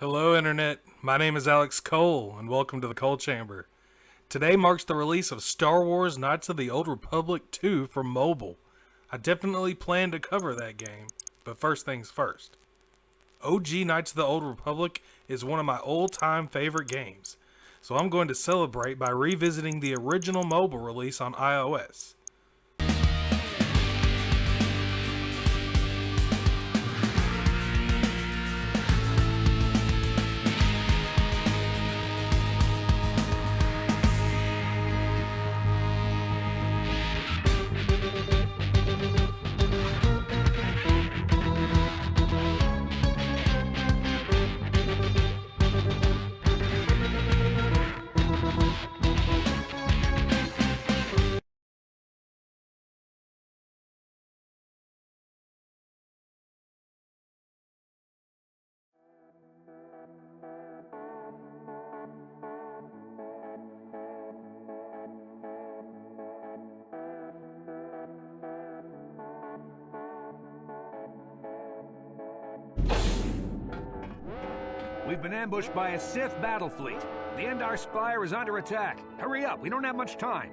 Hello, Internet. My name is Alex Cole, and welcome to the Cole Chamber. Today marks the release of Star Wars Knights of the Old Republic 2 for mobile. I definitely plan to cover that game, but first things first. OG Knights of the Old Republic is one of my old-time favorite games, so I'm going to celebrate by revisiting the original mobile release on iOS. We've been ambushed by a Sith battle fleet. The Aspyr is under attack. Hurry up, we don't have much time.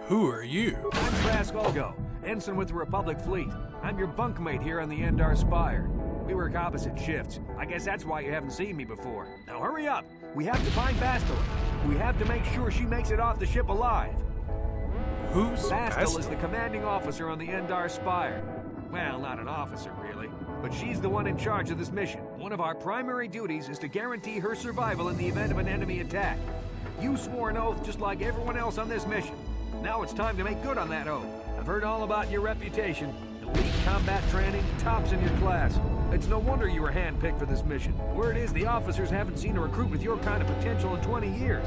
Who are you? I'm Trask Olgo, ensign with the Republic fleet. I'm your bunkmate here on the Aspyr. We work opposite shifts. I guess that's why you haven't seen me before. Now hurry up! We have to find Bastila. We have to make sure she makes it off the ship alive. Who's Bastila is the commanding officer on the Aspyr. Well, not an officer, really. But she's the one in charge of this mission. One of our primary duties is to guarantee her survival in the event of an enemy attack. You swore an oath just like everyone else on this mission. Now it's time to make good on that oath. I've heard all about your reputation. Elite combat training, tops in your class. It's no wonder you were handpicked for this mission. Word is the officers haven't seen a recruit with your kind of potential in 20 years.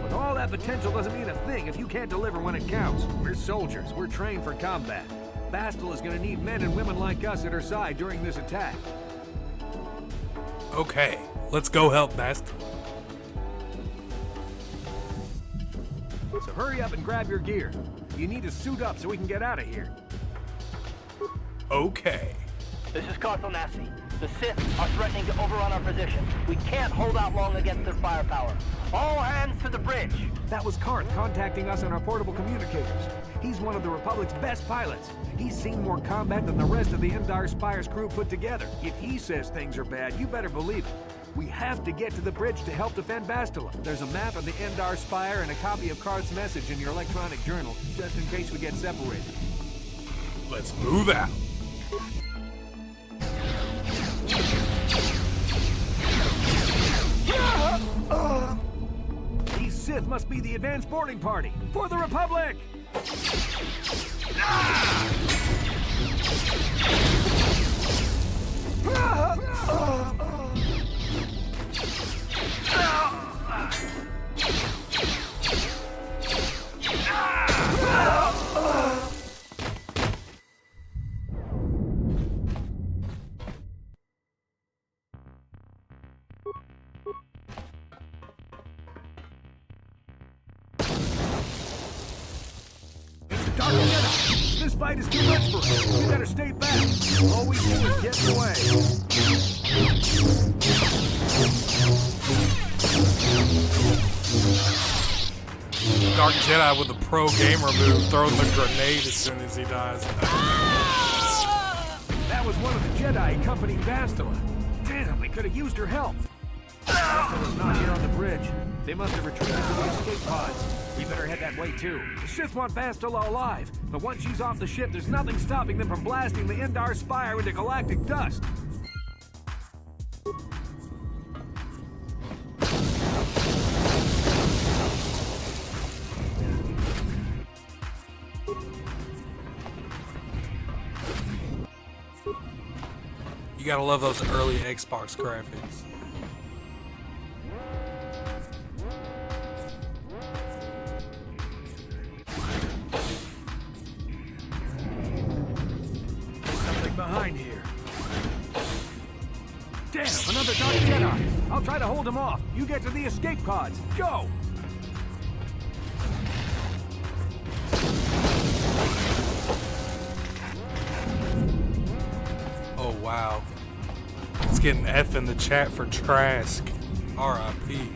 But all that potential doesn't mean a thing if you can't deliver when it counts. We're soldiers. We're trained for combat. Bastila is gonna need men and women like us at her side during this attack. Okay, let's go help Bastila. So hurry up and grab your gear. You need to suit up so we can get out of here. Okay. This is KOTOR. The Sith are threatening to overrun our position. We can't hold out long against their firepower. All hands to the bridge! That was Karth contacting us on our portable communicators. He's one of the Republic's best pilots. He's seen more combat than the rest of the Spyre's crew put together. If he says things are bad, you better believe it. We have to get to the bridge to help defend Bastila. There's a map of the Spyre and a copy of Karth's message in your electronic journal, just in case we get separated. Let's move out. These Sith must be the advanced boarding party for the Republic! Dark Jedi! This fight is too much for us. We better stay back. All we do is get in the way. Dark Jedi with a pro gamer move, throwing the grenade as soon as he dies. That was one of the Jedi accompanying Bastila. Damn, we could have used her help. Bastila's not here on the bridge. They must have retreated to the escape pods. We better head that way too. The Sith want Bastila alive, but once she's off the ship, there's nothing stopping them from blasting the Spyre into galactic dust. You gotta love those early Xbox graphics. Behind here. Damn, another Dark Jedi! I'll try to hold him off. You get to the escape pods. Go! Oh, wow. It's getting F in the chat for Trask. R.I.P.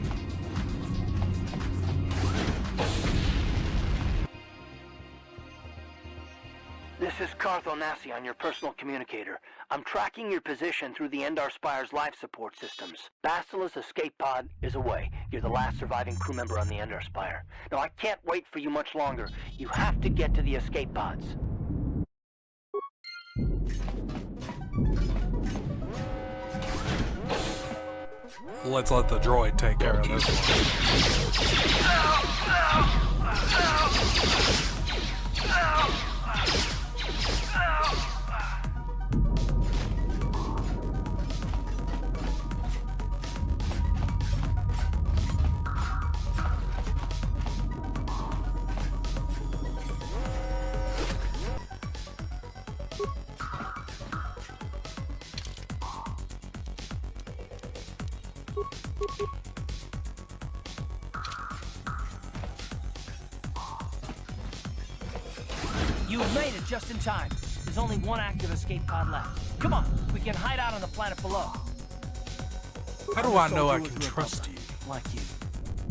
This is Carthel Nassi on your personal communicator. I'm tracking your position through the Endar Spire's life support systems. Bastila's escape pod is away. You're the last surviving crew member on the Endar Spire. Now, I can't wait for you much longer. You have to get to the escape pods. Let's let the droid take care of this You've made it just in time. There's only one active escape pod left. Come on, we can hide out on the planet below. How do I know I can trust you? Like you.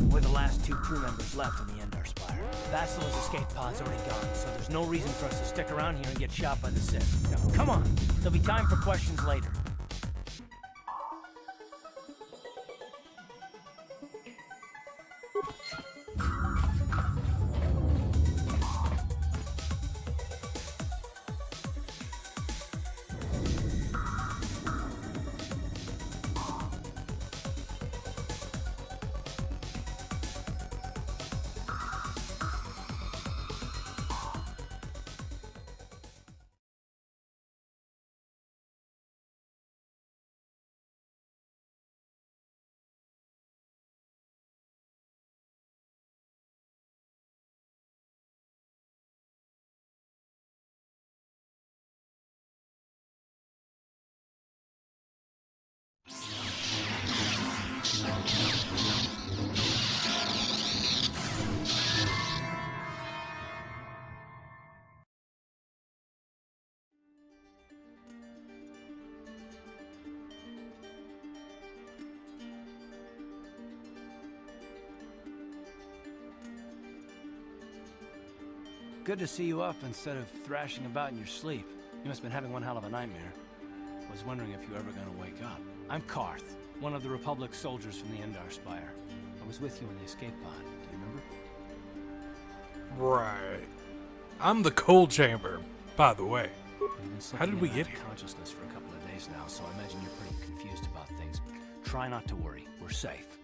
We're the last two crew members left on the Endar Spire. Bastila's escape pod's already gone, so there's no reason for us to stick around here and get shot by the Sith. Now, come on. There'll be time for questions later. Good to see you up instead of thrashing about in your sleep. You must have been having one hell of a nightmare. I was wondering if you were ever going to wake up. I'm Karth, one of the Republic soldiers from the Endar Spire. I was with you in the escape pod. Do you remember? Right. I'm the cold chamber, by the way. You've been How did we slipping in and get out of here? consciousness for a couple of days now, so I imagine you're pretty confused about things. Try not to worry. We're safe.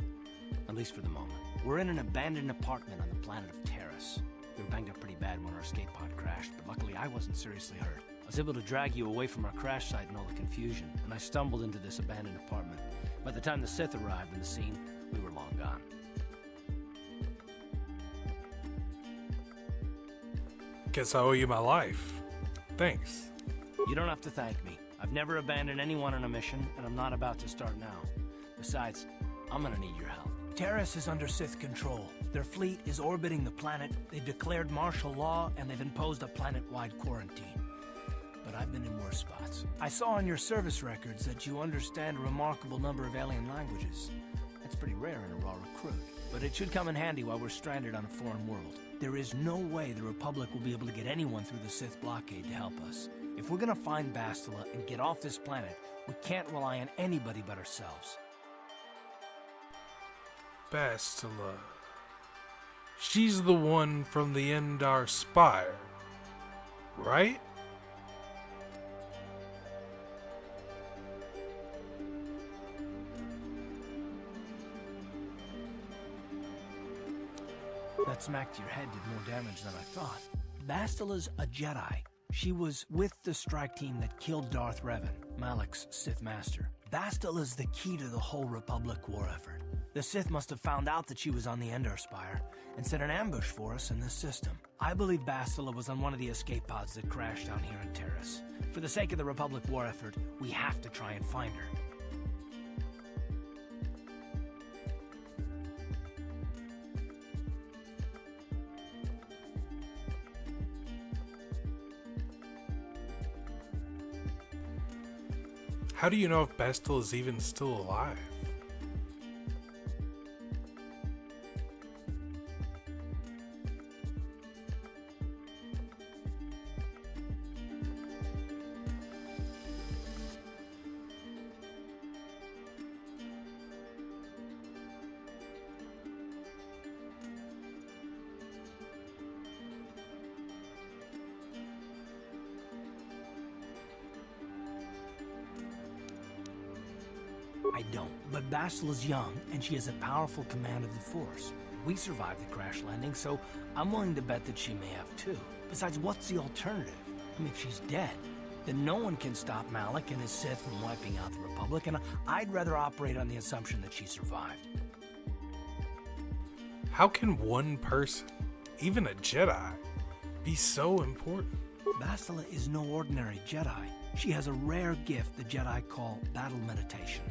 At least for the moment. We're in an abandoned apartment on the planet of Terrace. We were banged up pretty bad when our escape pod crashed, but luckily I wasn't seriously hurt. I was able to drag you away from our crash site and all the confusion, and I stumbled into this abandoned apartment. By the time the Sith arrived in the scene, we were long gone. Guess I owe you my life. Thanks. You don't have to thank me. I've never abandoned anyone on a mission, and I'm not about to start now. Besides, I'm gonna need your help. Terrace is under Sith control. Their fleet is orbiting the planet, they've declared martial law, and they've imposed a planet-wide quarantine. But I've been in worse spots. I saw on your service records that you understand a remarkable number of alien languages. That's pretty rare in a raw recruit. But it should come in handy while we're stranded on a foreign world. There is no way the Republic will be able to get anyone through the Sith blockade to help us. If we're gonna find Bastila and get off this planet, we can't rely on anybody but ourselves. Bastila. She's the one from the Endar Spire, right? That smack to your head did more damage than I thought. Bastila's a Jedi. She was with the strike team that killed Darth Revan, Malak's Sith Master. Bastila's the key to the whole Republic war effort. The Sith must have found out that she was on the Endar Spire and set an ambush for us in this system. I believe Bastila was on one of the escape pods that crashed down here in Terrace. For the sake of the Republic war effort, we have to try and find her. How do you know if Bastila is even still alive? I don't, but Bastila's young, and she has a powerful command of the Force. We survived the crash landing, so I'm willing to bet that she may have too. Besides, what's the alternative? I mean, if she's dead, then no one can stop Malik and his Sith from wiping out the Republic, and I'd rather operate on the assumption that she survived. How can one person, even a Jedi, be so important? Bastila is no ordinary Jedi. She has a rare gift the Jedi call battle meditation.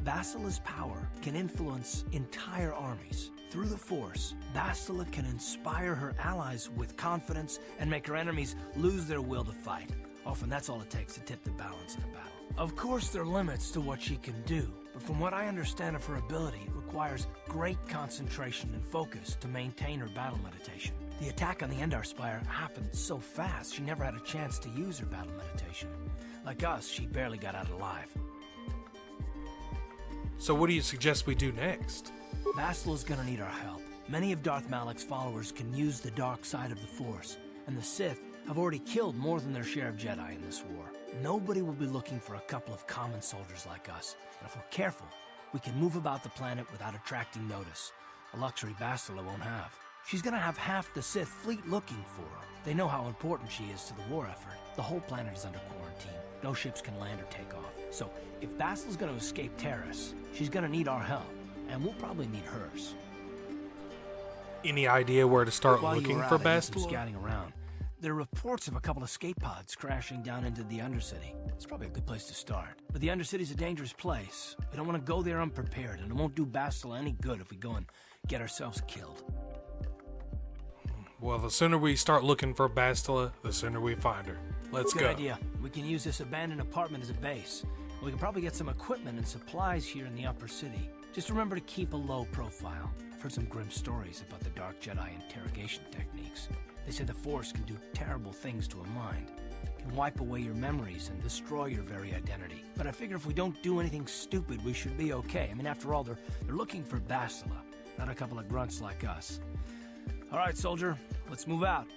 Bastila's power can influence entire armies. Through the Force, Bastila can inspire her allies with confidence and make her enemies lose their will to fight. Often that's all it takes to tip the balance in a battle. Of course, there are limits to what she can do, but from what I understand of her ability, it requires great concentration and focus to maintain her battle meditation. The attack on the Endar Spire happened so fast, she never had a chance to use her battle meditation. Like us, she barely got out alive. So what do you suggest we do next? Bastila's gonna need our help. Many of Darth Malik's followers can use the dark side of the Force, and the Sith have already killed more than their share of Jedi in this war. Nobody will be looking for a couple of common soldiers like us, and if we're careful, we can move about the planet without attracting notice, a luxury Bastila won't have. She's gonna have half the Sith fleet looking for her. They know how important she is to the war effort. The whole planet is under quarantine. No ships can land or take off. So, if Bastila's gonna escape Terrace, she's gonna need our help, and we'll probably need hers. Any idea where to start While you looking were for out, I did some Bastila? scouting around. There are reports of a couple of escape pods crashing down into the Undercity. It's probably a good place to start. But the Undercity's a dangerous place. We don't want to go there unprepared, and it won't do Bastila any good if we go and get ourselves killed. Well, the sooner we start looking for Bastila, the sooner we find her. Let's Good go. idea. We can use this abandoned apartment as a base. We can probably get some equipment and supplies here in the upper city. Just remember to keep a low profile. I've heard some grim stories about the Dark Jedi interrogation techniques. They say the Force can do terrible things to a mind. It can wipe away your memories and destroy your very identity. But I figure if we don't do anything stupid, we should be okay. I mean, after all, they're looking for Bastila, not a couple of grunts like us. All right, soldier, let's move out.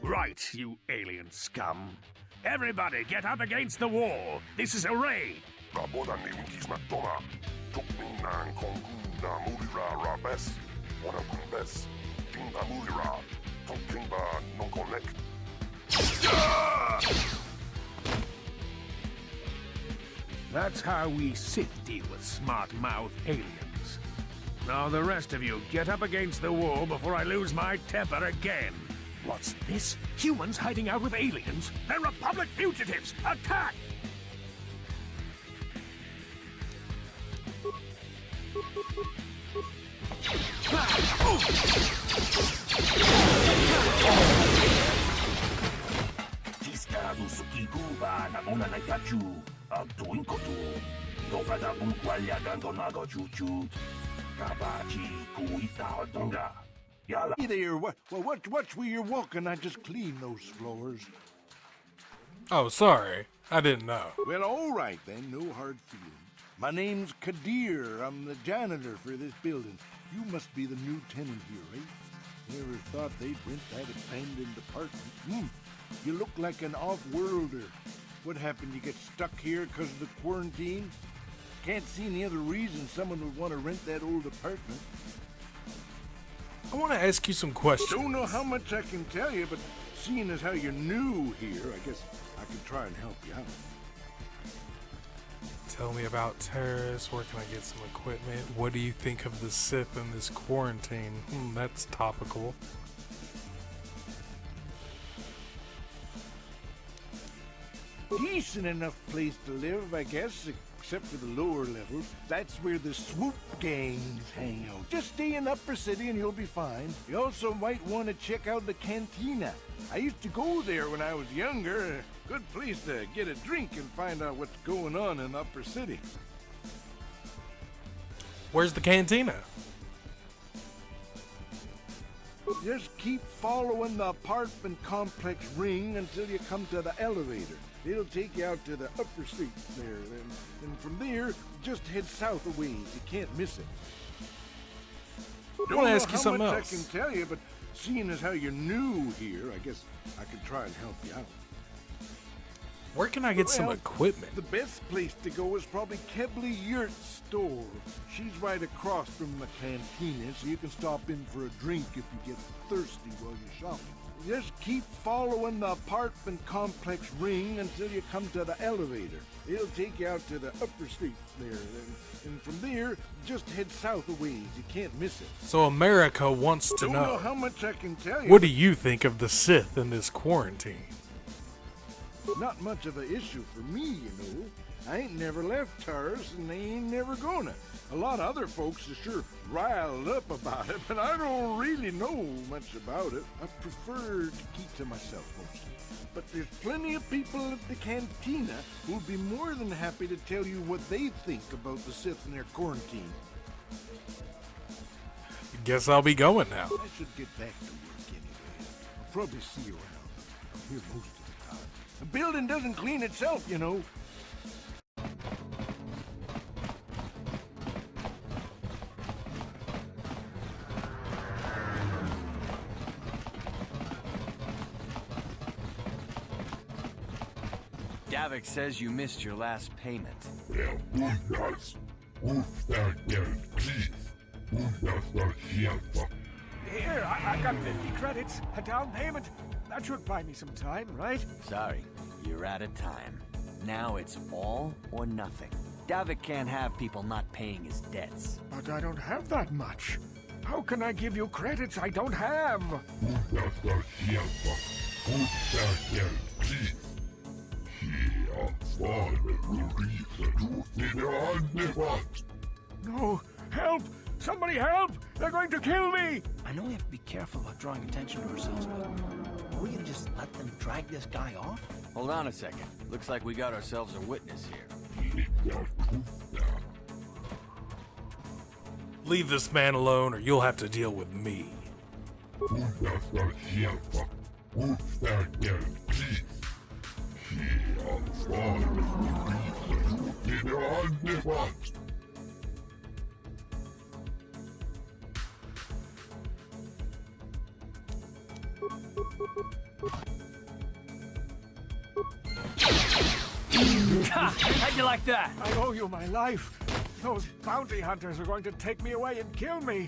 Right, you alien scum. Everybody, get up against the wall. This is a raid. That's how we Sith deal with smart-mouth aliens. Now the rest of you, get up against the wall before I lose my temper again. What's this? Humans hiding out with aliens? They're Republic fugitives! Attack! Hey there, what were you walking? I just cleaned those floors. Oh, sorry. I didn't know. Well, all right then, no hard feelings. My name's Kadir. I'm the janitor for this building. You must be the new tenant here, right? Never thought they'd rent that abandoned apartment. You look like an off-worlder. What happened? You get stuck here because of the quarantine? Can't see any other reason someone would want to rent that old apartment. I want to ask you some questions. Don't know how much I can tell you, but seeing as how you're new here, I guess I could try and help you out. Tell me about Terrace. Where can I get some equipment? What do you think of the Sith in this quarantine? That's topical. Decent enough place to live, I guess, except for the lower levels. That's where the swoop gangs hang out. Just stay in Upper City and you'll be fine. You also might want to check out the cantina. I used to go there when I was younger. Good place to get a drink and find out what's going on in the upper city. Where's the cantina? Just keep following the apartment complex ring until you come to the elevator. It'll take you out to the upper streets there. And from there, just head south a ways. You can't miss it. I want to ask you something Don't know how else. much I can tell you, but seeing as how you're new here, I guess I could try and help you out. Where can I get some Well, equipment? The best place to go is probably Kebley Yurt's store. She's right across from the cantina, so you can stop in for a drink if you get thirsty while you're shopping. Just keep following the apartment complex ring until you come to the elevator. It'll take you out to the upper streets there. And from there, just head south a ways. You can't miss it. So America wants to Don't know know. how much I can tell you. What do you think of the Sith in this quarantine? Not much of an issue for me, you know. I ain't never left Taurus, and they ain't never gonna. A lot of other folks are sure riled up about it, but I don't really know much about it. I prefer to keep to myself mostly. But there's plenty of people at the cantina who'll be more than happy to tell you what they think about the Sith and their quarantine. Guess I'll be going now. I should get back to work anyway. I'll probably see you around. I'm here most of the time. The building doesn't clean itself, you know. Davik says you missed your last payment. Here, I got 50 credits, a down payment. That should buy me some time, right? Sorry, you're out of time. Now it's all or nothing. Davik can't have people not paying his debts. But I don't have that much. How can I give you credits I don't have? No, help! Somebody help! They're going to kill me! I know we have to be careful about drawing attention to ourselves, but are we gonna just let them drag this guy off? Hold on a second. Looks like we got ourselves a witness here. Leave this man alone or you'll have to deal with me. How'd you like that? I owe you my life. Those bounty hunters are going to take me away and kill me.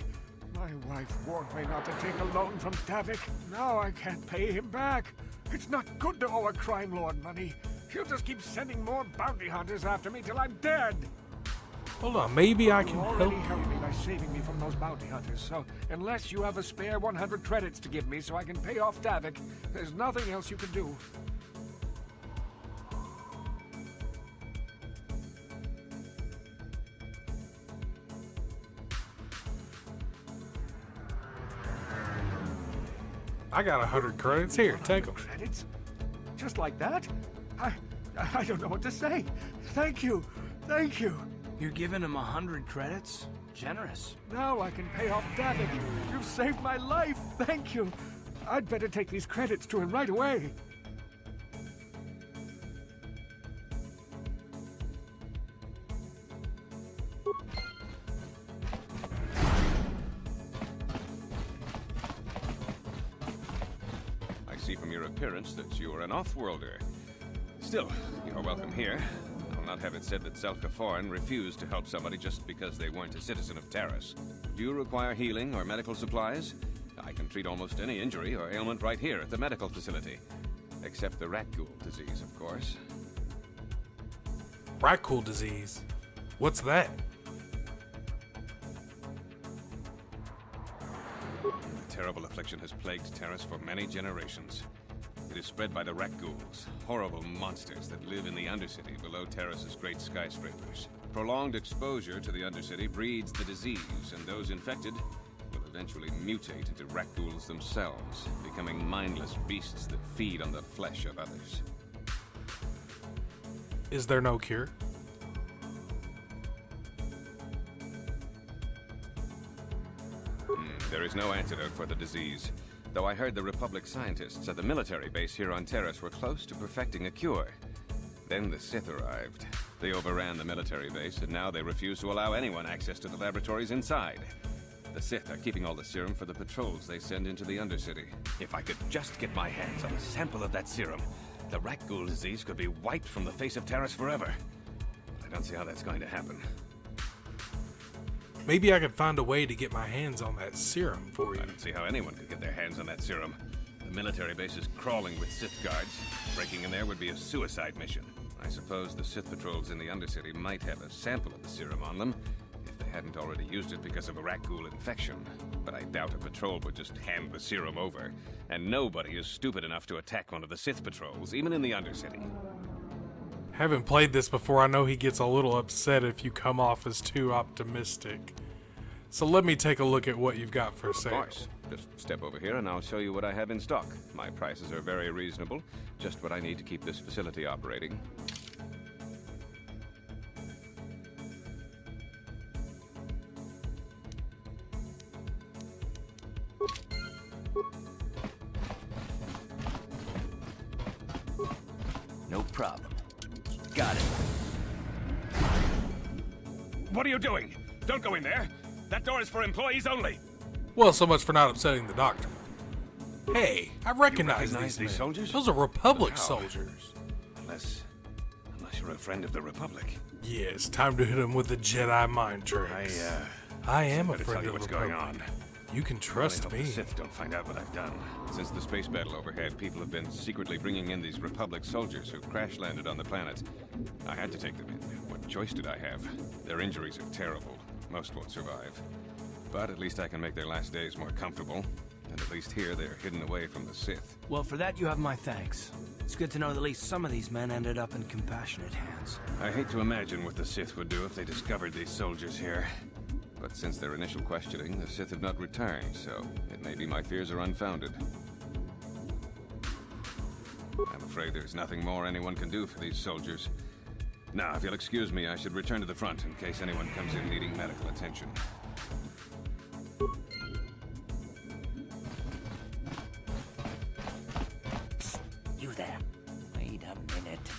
My wife warned me not to take a loan from Davik. Now I can't pay him back. It's not good to owe a crime lord money. He'll just keep sending more bounty hunters after me till I'm dead. Hold on, maybe I You can already help helped you. me by saving me from those bounty hunters, so unless you have a spare 100 credits to give me so I can pay off Davik, there's nothing else you can do. I got 100 credits. Here, take them. Credits? Just like that? I don't know what to say. Thank you. Thank you. You're giving him 100 credits? Generous. Now I can pay off Davik. You've saved my life. Thank you. I'd better take these credits to him right away. I see from your appearance that you're an off-worlder. Still, you're welcome here. I'll not have it said that Self-Kaforan refused to help somebody just because they weren't a citizen of Taris. Do you require healing or medical supplies? I can treat almost any injury or ailment right here at the medical facility. Except the rat ghoul disease, of course. Rackcool disease. What's that? The terrible affliction has plagued Taris for many generations. It is spread by the rat ghouls, horrible monsters that live in the Undercity below Taris's great skyscrapers. Prolonged exposure to the Undercity breeds the disease, and those infected will eventually mutate into rat ghouls themselves, becoming mindless beasts that feed on the flesh of others. Is there no cure? There is no antidote for the disease. Though I heard the Republic scientists at the military base here on Terrace were close to perfecting a cure. Then the Sith arrived. They overran the military base, and now they refuse to allow anyone access to the laboratories inside. The Sith are keeping all the serum for the patrols they send into the Undercity. If I could just get my hands on a sample of that serum, the Rakghoul disease could be wiped from the face of Terrace forever. I don't see how that's going to happen. Maybe I could find a way to get my hands on that serum for you. I don't see how anyone could get their hands on that serum. The military base is crawling with Sith guards. Breaking in there would be a suicide mission. I suppose the Sith patrols in the Undercity might have a sample of the serum on them, if they hadn't already used it because of a Rakghoul infection. But I doubt a patrol would just hand the serum over. And nobody is stupid enough to attack one of the Sith patrols, even in the Undercity. Haven't played this before. I know he gets a little upset if you come off as too optimistic. So let me take a look at what you've got for sale. Of course. Just step over here and I'll show you what I have in stock. My prices are very reasonable. Just what I need to keep this facility operating. No problem. Got it. What are you doing? Don't go in there. That door is for employees only. Well, so much for not upsetting the doctor. Hey, I recognize recognize these these men. soldiers? Those are Republic How? soldiers. Unless you're a friend of the Republic. Yes, time to hit him with the Jedi mind tricks. I am a Better tell friend you of the what's going Republic. on. You can I trust hope me. the Sith don't find out what I've done. Since the space battle overhead, people have been secretly bringing in these Republic soldiers who crash landed on the planet. I had to take them in. What choice did I have? Their injuries are terrible. Most won't survive. But at least I can make their last days more comfortable. And at least here they're hidden away from the Sith. Well, for that you have my thanks. It's good to know that at least some of these men ended up in compassionate hands. I hate to imagine what the Sith would do if they discovered these soldiers here. But since their initial questioning, the Sith have not returned, so it may be my fears are unfounded. I'm afraid there's nothing more anyone can do for these soldiers. Now, if you'll excuse me, I should return to the front in case anyone comes in needing medical attention. You there. Wait a minute.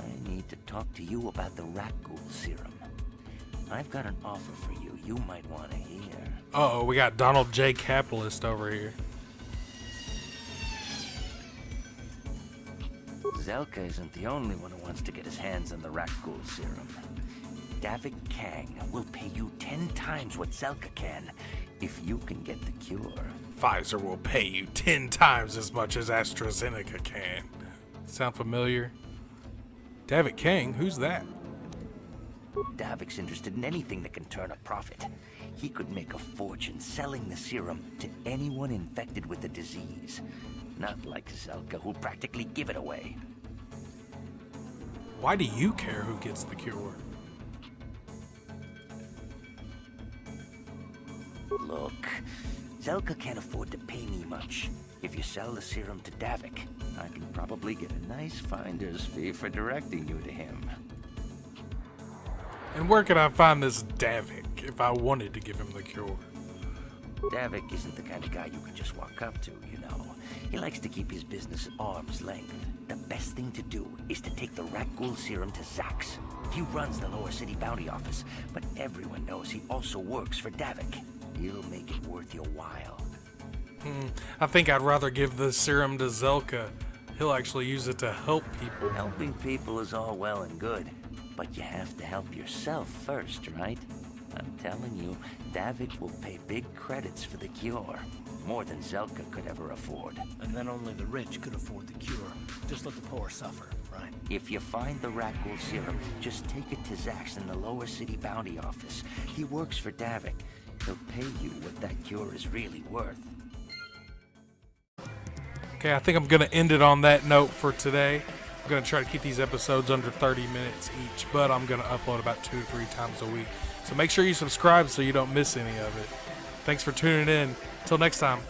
I need to talk to you about the Rakghoul serum. I've got an offer for you might want to hear. Uh-oh, we got Donald J. Capitalist over here. Zelka isn't the only one who wants to get his hands on the Rakghoul serum. Davik Kang will pay you 10 times what Zelka can if you can get the cure. Pfizer will pay you 10 times as much as AstraZeneca can. Sound familiar? David King, who's that? Davik's interested in anything that can turn a profit. He could make a fortune selling the serum to anyone infected with the disease. Not like Zelka, who'll practically give it away. Why do you care who gets the cure? Look, Zelka can't afford to pay me much. If you sell the serum to Davik, I can probably get a nice finder's fee for directing you to him. And where can I find this Davik if I wanted to give him the cure? Davik isn't the kind of guy you can just walk up to, you know. He likes to keep his business at arm's length. The best thing to do is to take the Rakghoul serum to Zax. He runs the Lower City Bounty Office, but everyone knows he also works for Davik. He'll make it worth your while. I think I'd rather give the serum to Zelka. He'll actually use it to help people. Helping people is all well and good, but you have to help yourself first, right? I'm telling you, Davik will pay big credits for the cure. More than Zelka could ever afford. And then only the rich could afford the cure. Just let the poor suffer, right? If you find the Rakghoul serum, just take it to Zax in the Lower City Bounty Office. He works for Davik. He'll pay you what that cure is really worth. Okay, I think I'm going to end it on that note for today. I'm going to try to keep these episodes under 30 minutes each, but I'm going to upload about 2 to 3 times a week. So make sure you subscribe so you don't miss any of it. Thanks for tuning in. Till next time.